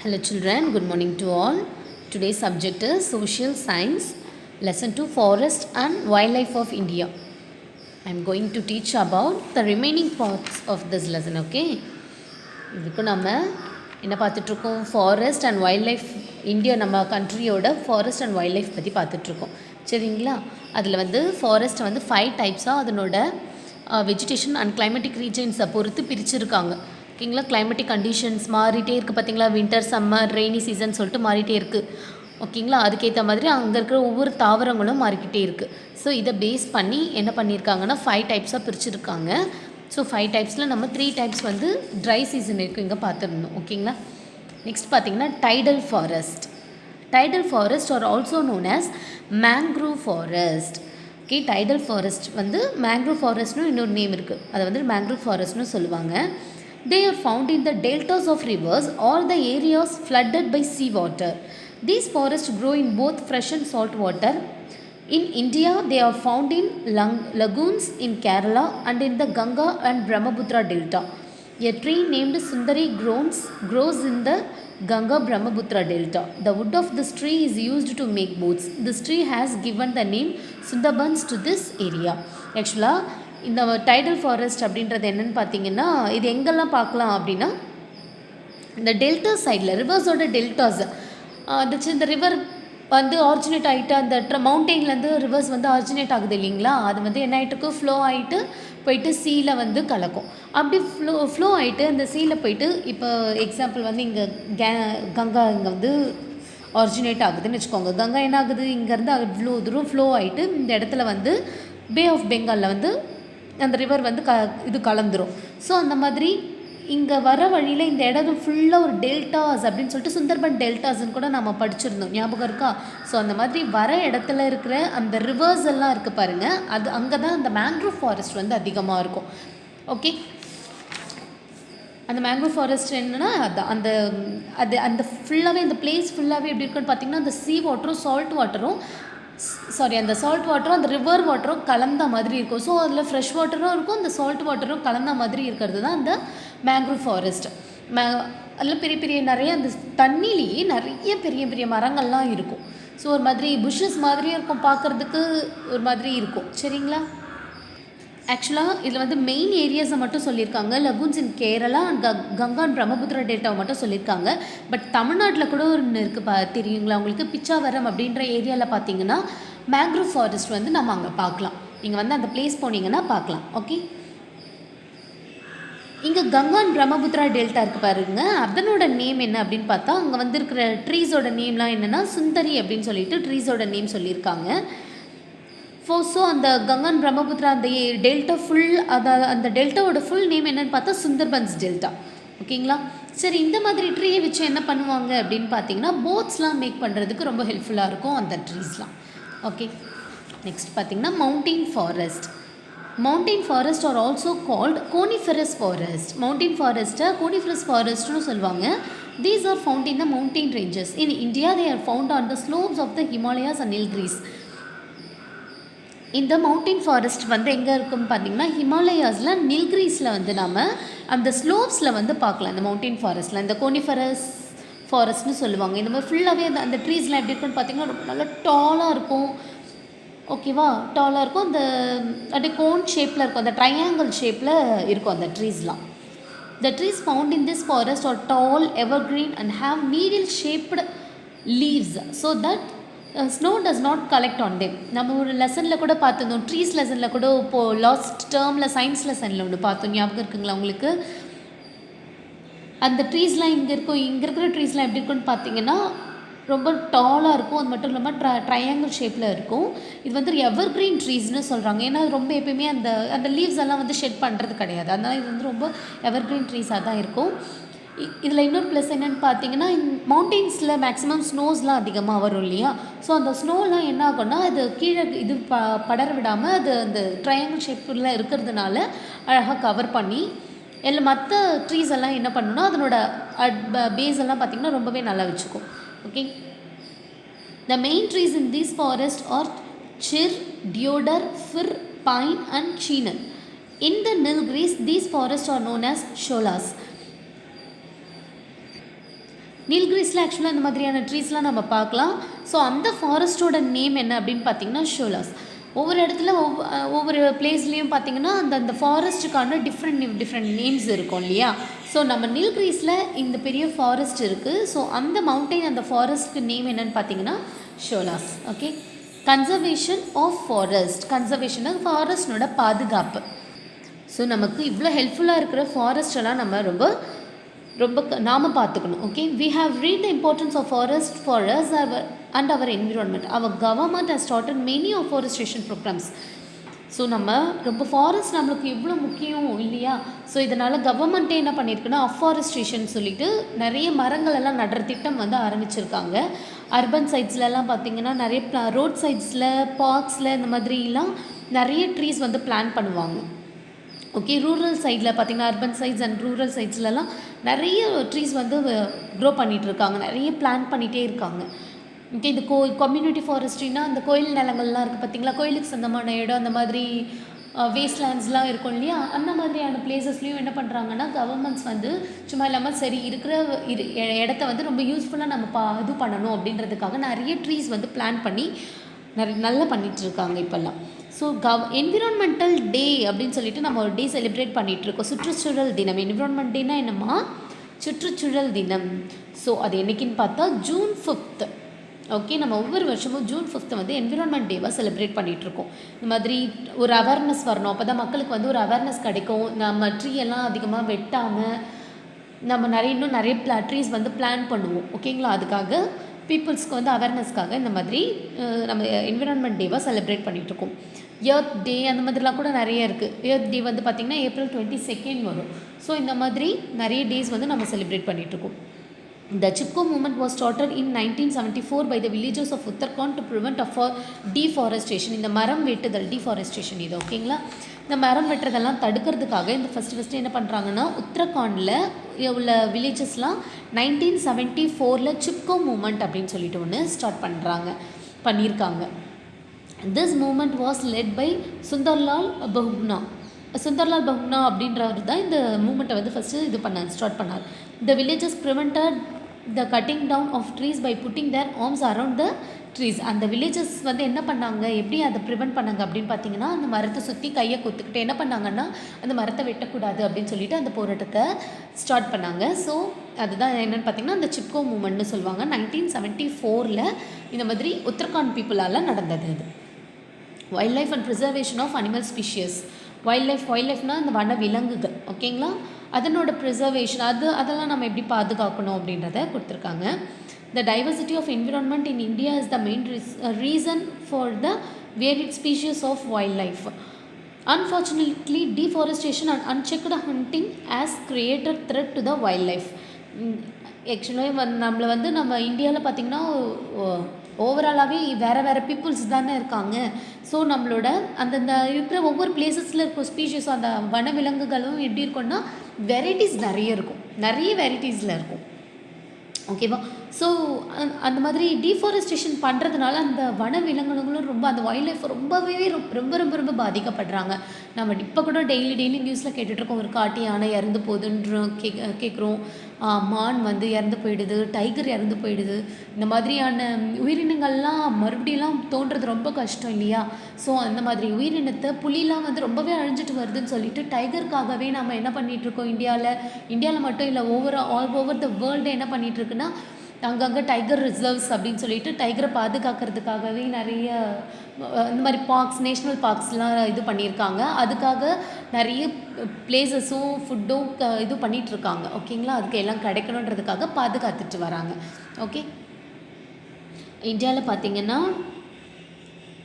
Hello children, good morning to all. Today's subject is Social Science, Lesson 2 Forest and Wildlife of India. I am going to teach about the remaining parts of this lesson, okay? இதுக்கு நம்ம என்ன பார்த்துட்ருக்கோம், forest and wild life. India நம்ம கண்ட்ரியோட forest and wild life பற்றி பார்த்துட்ருக்கோம், சரிங்களா? அதில் வந்து ஃபாரஸ்ட் வந்து 5 டைப்ஸாக அதனோட வெஜிடேஷன் அண்ட் கிளைமேட்டிக் ரீஜன்ஸை பொறுத்து பிரிச்சுருக்காங்க, ஓகேங்களா? கிளைமேட்டிக் கண்டிஷன்ஸ் மாறிட்டே இருக்குது பார்த்தீங்களா, வின்டர் சம்மர் ரெய்னி சீசன் சொல்லிட்டு மாறிட்டே இருக்குது, ஓகேங்களா? அதுக்கேற்ற மாதிரி அங்கே இருக்கிற ஒவ்வொரு தாவரங்களும் மாறிக்கிட்டே இருக்குது. ஸோ இதை பேஸ் பண்ணி என்ன பண்ணியிருக்காங்கன்னா 5 டைப்ஸாக பிரிச்சுருக்காங்க. ஸோ 5 டைப்ஸில் நம்ம 3 டைப்ஸ் வந்து ட்ரை சீசன் இருக்குது இங்கே பார்த்துருந்தோம், ஓகேங்களா? நெக்ஸ்ட் பார்த்திங்கன்னா tidal forest. Tidal forest are also known as mangrove forest. Okay, tidal forest வந்து மேங்க்ரூவ் ஃபாரஸ்ட்னு இன்னொரு நேம் இருக்குது, அதை வந்து மேங்க்ரூவ் ஃபாரஸ்ட்னு சொல்லுவாங்க. They are found in the deltas of rivers or the areas flooded by sea water. These forests grow in both fresh and salt water. In India, they are found in lagoons in Kerala and in the Ganga and Brahmaputra delta. A tree named Sundari grows in the Ganga Brahmaputra delta. The wood of this tree is used to make boats. This tree has given the name Sundarbans to this area. Actually, இந்த tidal forest அப்படின்றது என்னென்னு பார்த்தீங்கன்னா, இது எங்கெல்லாம் பார்க்கலாம் அப்படின்னா, இந்த delta சைடில் ரிவர்ஸோட டெல்டாஸ் இந்த ரிவர் வந்து ஆரிஜினேட் ஆகிட்டு அந்த மவுண்டெயின்லேருந்து ரிவர்ஸ் வந்து ஆரிஜினேட் ஆகுது இல்லைங்களா, அது வந்து என்ன ஆகிட்டுருக்கு, ஃப்ளோ ஆகிட்டு போயிட்டு சீல வந்து கலக்கும். அப்படி ஃப்ளோ ஆகிட்டு அந்த சீல போயிட்டு, இப்போ எக்ஸாம்பிள் வந்து இங்கே கங்கா இங்கே வந்து ஆரிஜினேட் ஆகுதுன்னு வச்சுக்கோங்க. கங்கா என்ன ஆகுது, இங்கேருந்து அவ்வளோ தூரம் ஃப்ளோ ஆகிட்டு இந்த இடத்துல வந்து பே ஆஃப் பெங்காலில் வந்து அந்த ரிவர் வந்து இது கலந்துரும். ஸோ அந்த மாதிரி இங்கே வர வழியில் இந்த இடம் ஃபுல்லாக ஒரு டெல்டாஸ் அப்படின்னு சொல்லிட்டு சுந்தர்பன் டெல்டாஸ்ன்னு கூட நம்ம படிச்சிருந்தோம், ஞாபகம் இருக்கா? ஸோ அந்த மாதிரி வர இடத்துல இருக்கிற அந்த ரிவர்ஸ் எல்லாம் இருக்குது பாருங்கள், அது அங்கே தான் அந்த மேங்க்ரூவ் ஃபாரஸ்ட் வந்து அதிகமாக இருக்கும், ஓகே? அந்த மேங்க்ரூவ் ஃபாரஸ்ட் என்னென்னா அந்த அது அந்த ஃபுல்லாகவே அந்த பிளேஸ் ஃபுல்லாகவே எப்படி இருக்குன்னு பார்த்தீங்கன்னா, அந்த சீ வாட்டரும் அந்த சால்ட் வாட்டரும் அந்த ரிவர் வாட்டரும் கலந்த மாதிரி இருக்கும். ஸோ அதில் ஃப்ரெஷ் வாட்டரும் இருக்கும், அந்த சால்ட் வாட்டரும் கலந்த மாதிரி இருக்கிறது தான் அந்த மேங்க்ரூவ் ஃபாரஸ்ட். அதில் பெரிய பெரிய நிறைய அந்த தண்ணிலேயே நிறைய பெரிய பெரிய மரங்கள்லாம் இருக்கும். ஸோ ஒரு மாதிரி புஷ்ஷஸ் மாதிரியும் இருக்கும், பார்க்குறதுக்கு ஒரு மாதிரி இருக்கும், சரிங்களா? ஆக்சுவலாக இதில் வந்து மெயின் ஏரியாஸை மட்டும் சொல்லியிருக்காங்க, lagoons in Kerala and Ganga and Brahmaputra டெல்டாவை மட்டும் சொல்லியிருக்காங்க. பட் தமிழ்நாட்டில் கூட ஒன்று இருக்குது தெரியுங்களா உங்களுக்கு, பிச்சாவரம் அப்படின்ற ஏரியாவில் பார்த்தீங்கன்னா மேங்க்ரூவ் ஃபாரஸ்ட் வந்து நம்ம அங்கே பார்க்கலாம். நீங்கள் வந்து அந்த பிளேஸ் போனீங்கன்னா பார்க்கலாம், ஓகே? இங்கே கங்கா அண்ட் பிரம்மபுத்திரா டெல்டா இருக்குது பாருங்க, அதனோட நேம் என்ன அப்படின்னு பார்த்தா, அங்கே வந்து இருக்கிற ட்ரீஸோட நேம்லாம் என்னென்னா சுந்தரி அப்படின்னு சொல்லிட்டு ட்ரீஸோட நேம் சொல்லியிருக்காங்க. ஸோ அந்த கங்கன் பிரம்மபுத்திரா அந்த டெல்டா அந்த டெல்டாவோட ஃபுல் நேம் என்னென்னு பார்த்தா சுந்தர்பன்ஸ் டெல்டா, ஓகேங்களா? சரி, இந்த மாதிரி ட்ரீயை வச்சு என்ன பண்ணுவாங்க அப்படின்னு பார்த்தீங்கன்னா, போட்ஸ்லாம் மேக் பண்ணுறதுக்கு ரொம்ப ஹெல்ப்ஃபுல்லாக இருக்கும் அந்த ட்ரீஸ்லாம், ஓகே? நெக்ஸ்ட் பார்த்தீங்கன்னா mountain forest. Mountain forest are also called coniferous forest. Mountain ஃபாரஸ்ட்டை கோனிஃபெரஸ் ஃபாரஸ்ட்னு சொல்லுவாங்க. These are found in the mountain ranges. In India they are found on the slopes of the Himalayas and Nilgiris. இந்த mountain forest வந்து எங்கே இருக்குன்னு பார்த்தீங்கன்னா, ஹிமாலயாஸில் நீல்கிரிஸில் வந்து நம்ம அந்த ஸ்லோப்ஸில் வந்து பார்க்கலாம். இந்த மவுண்டெயின் ஃபாரஸ்ட்டில் இந்த கோனிஃபெரஸ் ஃபாரஸ்ட்னு சொல்லுவாங்க. இந்த மாதிரி ஃபுல்லாகவே அந்த ட்ரீஸ்லாம் எப்படி இருக்குன்னு பார்த்தீங்கன்னா ரொம்ப நல்லா டாலாக இருக்கும், ஓகேவா? டாலாக இருக்கும், அந்த அப்படியே கோன் ஷேப்பில் இருக்கும், அந்த ட்ரையாங்கிள் ஷேப்பில் இருக்கும் அந்த ட்ரீஸ்லாம். The trees found in this forest are tall, evergreen and have needle-shaped leaves so that snow does not collect on them. நம்ம ஒரு லெசனில் கூட பார்த்துருந்தோம், ட்ரீஸ் லெசனில் கூட இப்போது லாஸ்ட் டேர்மில் சயின்ஸ் லெசனில் ஒன்று பார்த்தோம், ஞாபகம் இருக்குங்களா உங்களுக்கு? அந்த ட்ரீஸ்லாம் இங்கே இருக்கிற ட்ரீஸ்லாம் எப்படி இருக்குன்னு பார்த்தீங்கன்னா ரொம்ப டாலாக இருக்கும், அது மட்டும் இல்லாமல் ட்ரையாங்கிள் ஷேப்பில் இருக்கும். இது வந்து எவர் கிரீன் ட்ரீஸ்னு சொல்கிறாங்க, ஏன்னா ரொம்ப எப்பயுமே அந்த லீவ்ஸ் எல்லாம் வந்து ஷெட் பண்ணுறது கிடையாது, அதனால் இது வந்து ரொம்ப எவர் கிரீன் ட்ரீஸாக தான் இருக்கும். இதில் இன்னொரு ப்ளஸ் என்னென்னு பார்த்தீங்கன்னா, மவுண்டெயின்ஸில் மேக்ஸிமம் ஸ்னோஸ்லாம் அதிகமாக வரும் இல்லையா? ஸோ அந்த ஸ்னோலாம் என்ன ஆகும்னா, அது கீழே இது படர விடாமல் அது அந்த ட்ரையாங்கிள் ஷேப்பில் இருக்கிறதுனால அழகாக கவர் பண்ணி மற்ற ட்ரீஸ் எல்லாம் என்ன பண்ணணும்னா அதனோட பேஸ் எல்லாம் பார்த்திங்கன்னா ரொம்பவே நல்லா வச்சுக்கும், okay? The main trees in this forest are chir, deodar, fir, pine and chinnan. In the Nilgiris, these forests are known as sholas. நீல்கிரிஸில் ஆக்சுவலாக இந்த மாதிரியான ட்ரீஸ்லாம் நம்ம பார்க்கலாம். ஸோ அந்த ஃபாரஸ்ட்டோட நேம் என்ன அப்படின்னு பார்த்தீங்கன்னா ஷோலாஸ். ஒவ்வொரு இடத்துல ஒவ்வொரு பிளேஸ்லேயும் பார்த்தீங்கன்னா அந்த ஃபாரஸ்ட்டுக்கான டிஃப்ரெண்ட் நேம்ஸ் இருக்கும் இல்லையா. ஸோ நம்ம நீல்கிரிஸில் இந்த பெரிய ஃபாரஸ்ட் இருக்குது. ஸோ அந்த மவுண்டைன் அந்த ஃபாரஸ்ட்க்கு நேம் என்னன்னு பார்த்தீங்கன்னா sholas. Okay, conservation of forest. Conservation ஃபாரஸ்ட்னோட பாதுகாப்பு. ஸோ நமக்கு இவ்வளோ ஹெல்ப்ஃபுல்லாக இருக்கிற ஃபாரஸ்டெல்லாம் நம்ம ரொம்ப நாம் பார்த்துக்கணும். Okay, we have read the importance of forest for us and our environment. Our government has started many afforestation programmes. So நம்ம ரொம்ப ஃபாரஸ்ட் நம்மளுக்கு எவ்வளோ முக்கியம் இல்லையா. ஸோ இதனால் கவர்மெண்ட்டே என்ன பண்ணியிருக்குன்னா அஃபாரஸ்டேஷன் சொல்லிட்டு நிறைய மரங்கள் எல்லாம் நடுற திட்டம் வந்து ஆரம்பிச்சிருக்காங்க. அர்பன் சைட்ஸ்லலாம் பார்த்திங்கன்னா நிறைய ரோட் சைட்ஸில் பார்க்ஸில் இந்த மாதிரிலாம் நிறைய ட்ரீஸ் வந்து பிளான் பண்ணுவாங்க. ஓகே, ரூரல் சைடில் பார்த்திங்கன்னா அர்பன் சைட்ஸ் அண்ட் ரூரல் சைட்ஸ்லலாம் நிறைய ட்ரீஸ் வந்து க்ரோ பண்ணிகிட்ருக்காங்க, நிறைய பிளான் பண்ணிகிட்டே இருக்காங்க. ஓகே, இந்த கம்யூனிட்டி ஃபாரஸ்ட்ரினா அந்த கோயில் நிலங்கள்லாம் இருக்குது பார்த்திங்களா, கோயிலுக்கு சொந்தமான இடம், அந்த மாதிரி வேஸ்ட்லேண்ட்ஸ்லாம் இருக்கும் இல்லையா. அந்த மாதிரியான பிளேசஸ்லையும் என்ன பண்ணுறாங்கன்னா கவர்மெண்ட்ஸ் வந்து சும்மா இல்லாமல் சரி இருக்கிற இடத்த வந்து ரொம்ப யூஸ்ஃபுல்லாக நம்ம இது பண்ணணும் அப்படின்றதுக்காக நிறைய ட்ரீஸ் வந்து பிளான் பண்ணி நல்லா பண்ணிகிட்ருக்காங்க இப்போல்லாம். ஸோ என்விரான்மெண்டல் டே அப்படின்னு சொல்லிட்டு நம்ம ஒரு டே செலிப்ரேட் பண்ணிகிட்ருக்கோம். சுற்றுச்சூழல் தினம். என்விரான்மெண்ட் டேனா என்னம்மா? சுற்றுச்சூழல் தினம். ஸோ அது என்றைக்குன்னு பார்த்தா June 5th. ஓகே, நம்ம ஒவ்வொரு வருஷமும் June 5th வந்து என்விரான்மெண்ட் டேவாக செலிப்ரேட் பண்ணிகிட்ருக்கோம். இந்த மாதிரி ஒரு அவேர்னஸ் வரணும், அப்போ தான் மக்களுக்கு வந்து ஒரு அவேர்னஸ் கிடைக்கும். நம்ம ட்ரீ எல்லாம் அதிகமாக வெட்டாமல் நம்ம இன்னும் நிறைய ட்ரீஸ் வந்து பிளான் பண்ணுவோம். ஓகேங்களா, அதுக்காக பீப்புள்ஸ்க்கு வந்து அவேர்னஸ்க்காக இந்த மாதிரி நம்ம என்விரான்மெண்ட் டேவாக செலிப்ரேட் பண்ணிகிட்ருக்கோம். எர்த் டே அந்த மாதிரிலாம் கூட நிறைய இருக்குது. எர்த் டே வந்து பார்த்திங்கன்னா April 22 வரும். ஸோ இந்த மாதிரி நிறைய டேஸ் வந்து நம்ம செலிப்ரேட் பண்ணிகிட்ருக்கோம். The Chipko movement was started in 1974 by the villagers of Uttarakhand to prevent deforestation. இந்த மரம் வெட்டுதல், deforestation இது. ஓகேங்களா, இந்த மரம் வெட்டுறதெல்லாம் தடுக்கிறதுக்காக இந்த ஃபஸ்ட்டு என்ன பண்ணுறாங்கன்னா உத்தரகாண்டில் உள்ள வில்லேஜஸ்லாம் 1974 சிப்கோ மூமெண்ட் அப்படின்னு சொல்லிட்டு ஒன்று ஸ்டார்ட் பண்ணியிருக்காங்க. This movement was led by Sunderlal பகுகுனா அப்படின்றவர் தான் இந்த மூமெண்ட்டை வந்து ஃபஸ்ட்டு ஸ்டார்ட் பண்ணார். The villagers prevented the cutting down of trees by putting their arms around the trees. அந்த வில்லேஜஸ் வந்து என்ன பண்ணாங்க, எப்படி அதை ப்ரிவெண்ட் பண்ணாங்க அப்படின்னு பார்த்தீங்கன்னா அந்த மரத்தை சுற்றி கையை கொத்துக்கிட்டு என்ன பண்ணாங்கன்னா அந்த மரத்தை வெட்டக்கூடாது அப்படின்னு சொல்லிட்டு அந்த போராட்டத்தை ஸ்டார்ட் பண்ணாங்க. ஸோ அதுதான் என்னென்னு பார்த்தீங்கன்னா அந்த சிப்கோ மூமெண்ட்னு சொல்லுவாங்க. 1974 இந்த மாதிரி உத்தரகாண்ட் பீப்புளால் நடந்தது. இது wild life and preservation of animal species. வைல்ட்லைஃப்னால் இந்த வன விலங்குகள். ஓகேங்களா, அதனோட ப்ரிசர்வேஷன் அதெல்லாம் நம்ம எப்படி பாதுகாக்கணும் அப்படின்றத கொடுத்துருக்காங்க. The diversity of environment in India is the main reason for the varied species of wildlife. Unfortunately, deforestation and unchecked hunting has created threat to the wildlife. ஆக்சுவலாக நம்ம இந்தியாவில் பார்த்திங்கன்னா ஓவராலாகவே வேறு பீப்புள்ஸ் தானே இருக்காங்க. ஸோ நம்மளோட அந்தந்த இருக்கிற ஒவ்வொரு பிளேசஸில் இருக்க ஸ்பீஷிஸும் அந்த வன விலங்குகளும் எப்படி இருக்கும்னா வெரைட்டிஸ் நிறைய இருக்கும், நிறைய வெரைட்டிஸில் இருக்கும். ஓகேவா, ஸோ அந்த மாதிரி டீஃபாரஸ்டேஷன் பண்ணுறதுனால அந்த வன விலங்குகளும் ரொம்ப அந்த வைல்ட் லைஃப் ரொம்பவே ரொம்ப பாதிக்கப்படுறாங்க. நம்ம இப்போ கூட டெய்லி நியூஸில் கேட்டுட்ருக்கோம், ஒரு காட்டு யானை இறந்து போகுதுன்றோம், கேட்குறோம், மான் வந்து இறந்து போயிடுது, டைகர் இறந்து போயிடுது. இந்த மாதிரியான உயிரினங்கள்லாம் மறுபடியெல்லாம் தோன்றது ரொம்ப கஷ்டம் இல்லையா. ஸோ அந்த மாதிரி உயிரினத்தை புலிலாம் வந்து ரொம்பவே அழிஞ்சிட்டு வருதுன்னு சொல்லிட்டு டைகருக்காகவே நம்ம என்ன பண்ணிகிட்ருக்கோம் இந்தியாவில் மட்டும் இல்லை, ஆல் ஓவர் த வேர்ல்டு என்ன பண்ணிகிட்ருக்குன்னா அங்கங்கே டைகர் ரிசர்வ்ஸ் அப்படின்னு சொல்லிட்டு டைகரை பாதுகாக்கிறதுக்காகவே நிறைய இந்த மாதிரி நேஷ்னல் பார்க்ஸ்லாம் இது பண்ணியிருக்காங்க. அதுக்காக நிறைய பிளேசஸும் ஃபுட்டும் இது பண்ணிகிட்ருக்காங்க. ஓகேங்களா, அதுக்கு எல்லாம் கிடைக்கணுன்றதுக்காக பாதுகாத்துட்டு வராங்க. ஓகே, இந்தியாவில் பார்த்திங்கன்னா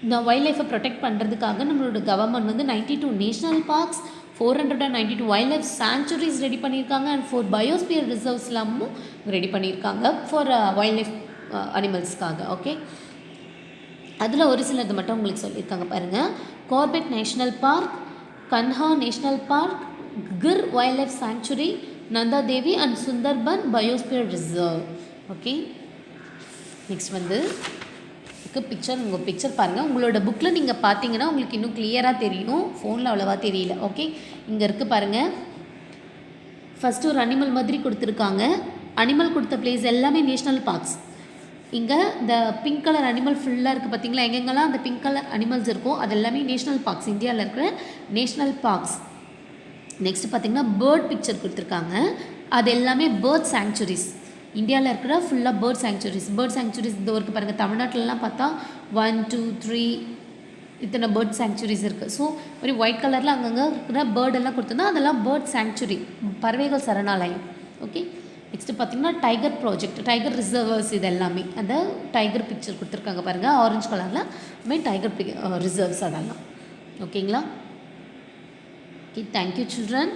இந்த வைல்ட் லைஃப்பை ப்ரொடெக்ட் பண்ணுறதுக்காக நம்மளோட கவர்மெண்ட் வந்து 92 national parks, 492 wildlife sanctuaries ready பண்ணியிருக்காங்க அண்ட் 4 பயோஸ்பியர் ரிசர்வ்ஸ்லாமும் ரெடி பண்ணியிருக்காங்க ஃபார் வைல்ட் லைஃப் அனிமல்ஸ்க்காக. ஓகே, அதில் ஒரு சிலது மட்டும் உங்களுக்கு சொல்லியிருக்காங்க பாருங்கள். Corbett national park, Kanha national park, Gir wildlife sanctuary, Nanda Devi and Sundarban biosphere reserve. Okay, next வந்து உங்கள் பிக்சர் பாருங்கள். உங்களோட புக்கில் நீங்கள் பார்த்தீங்கன்னா உங்களுக்கு இன்னும் கிளியராக தெரியும், ஃபோனில் அவ்வளோவா தெரியல. ஓகே, இங்கே இருக்குது பாருங்கள். ஃபஸ்ட்டு ஒரு அனிமல் மாதிரி கொடுத்துருக்காங்க. அனிமல் கொடுத்த பிளேஸ் எல்லாமே நேஷ்னல் பார்க்ஸ். இங்கே இந்த பிங்க் கலர் அனிமல் ஃபுல்லாக இருக்குது பார்த்தீங்களா, எங்கெங்கெல்லாம் அந்த பிங்க் கலர் அனிமல்ஸ் இருக்கோ அது எல்லாமே நேஷ்னல் பார்க்ஸ், இந்தியாவில் இருக்கிற நேஷ்னல் பார்க்ஸ். நெக்ஸ்ட் பார்த்திங்கன்னா பேர்ட் பிக்சர் கொடுத்துருக்காங்க, அது எல்லாமே பேர்ட் சாங்சுரிஸ். இந்தியாவில் இருக்கிற ஃபுல்லாக பேர்ட் சாங்சுரிஸ். பேர்ட் சாங்சுரிஸ் இந்த இருக்குது பாருங்கள், தமிழ்நாட்டிலலாம் பார்த்தா 1 2 3 இத்தனை பேர்ட் சாங்சுரிஸ் இருக்குது. ஸோ ஒரு ஒயிட் கலரில் அங்கங்கே இருக்கிற பேர்டெல்லாம் கொடுத்துருந்தா அதெல்லாம் பேர்ட் சாங்சுரி, பறவைகள் சரணாலயம். ஓகே, நெக்ஸ்ட்டு பார்த்திங்கன்னா டைகர் ப்ராஜெக்ட், டைகர் ரிசர்வர்ஸ், இது எல்லாமே அந்த டைகர் பிக்சர் கொடுத்துருக்காங்க பாருங்கள் ஆரஞ்சு கலரில், டைகர் ரிசர்வ்ஸ் அதெல்லாம். ஓகேங்களா? Okay, thank you children.